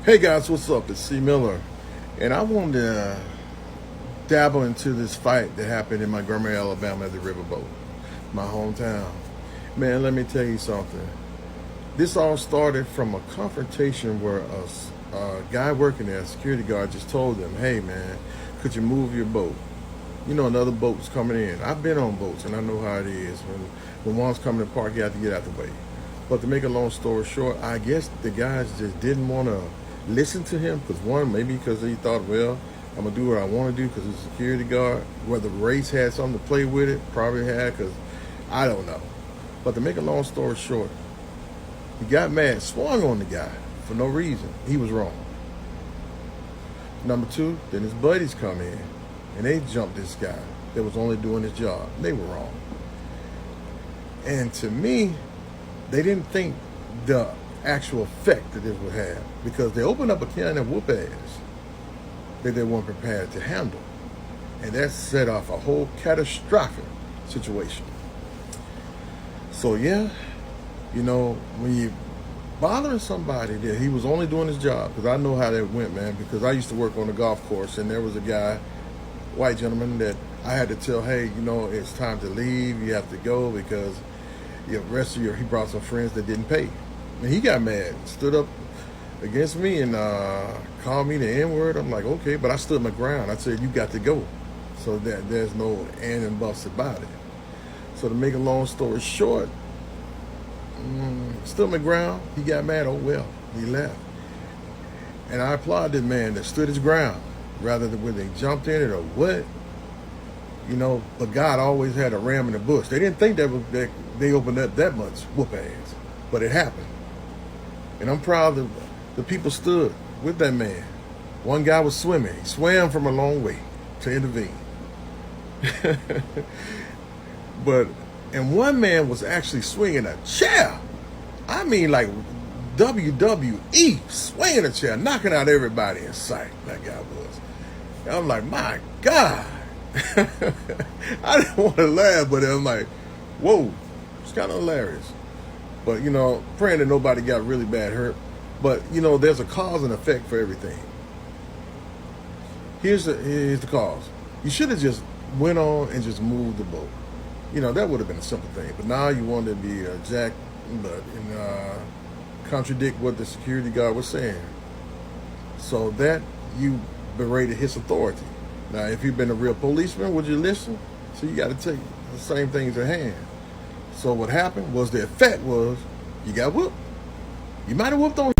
Hey guys, what's up? It's C. Miller, and I wanted to dabble into this fight that happened in Montgomery, Alabama at the riverboat, my hometown. Man, let me tell you something. This all started from a confrontation where a guy working there, a security guard, just told them, "Hey man, could you move your boat? You know, another boat's coming in." I've been on boats and I know how it is. When one's coming to park, you have to get out the way. But to make a long story short, I guess the guys just didn't want to listen to him because maybe because he thought, well, I'm gonna do what I want to do because he's a security guard. Whether race had something to play with it, probably had, because I don't know. But to make a long story short, he got mad, swung on the guy for no reason. He was wrong. Number two, then his buddies come in and they jumped this guy that was only doing his job. They were wrong. And to me, they didn't think the actual effect that this would have, because they opened up a can of whoop ass that they weren't prepared to handle. And that set off a whole catastrophic situation. So yeah, you know, when you bothering somebody that he was only doing his job, because I know how that went, man, because I used to work on the golf course and there was a guy, white gentleman, that I had to tell, hey, you know, it's time to leave, you have to go, because the rest of your, he brought some friends that didn't pay. And he got mad, stood up against me and called me the N-word. I'm like, okay, but I stood my ground. I said, you got to go. So that there's no and buts about it. So to make a long story short, stood my ground. He got mad. Oh well, he left. And I applaud this man that stood his ground, rather than when they jumped in it or what. You know, but God always had a ram in the bush. They didn't think that they opened up that much whoop ass, but it happened. And I'm proud that the people stood with that man. One guy was swimming. He swam from a long way to intervene. And one man was actually swinging a chair. I mean, like WWE, swinging a chair, knocking out everybody in sight. That guy was. And I'm like, my God. I didn't want to laugh, but I'm like, whoa, it's kind of hilarious. But, you know, praying that nobody got really bad hurt. But, you know, there's a cause and effect for everything. Here's the cause. You should have just went on and just moved the boat. You know, that would have been a simple thing. But now you want to be contradict what the security guard was saying. So that you berated his authority. Now, if you've been a real policeman, would you listen? So you got to take the same things at hand. So what happened was the effect was you got whooped. You might have whooped on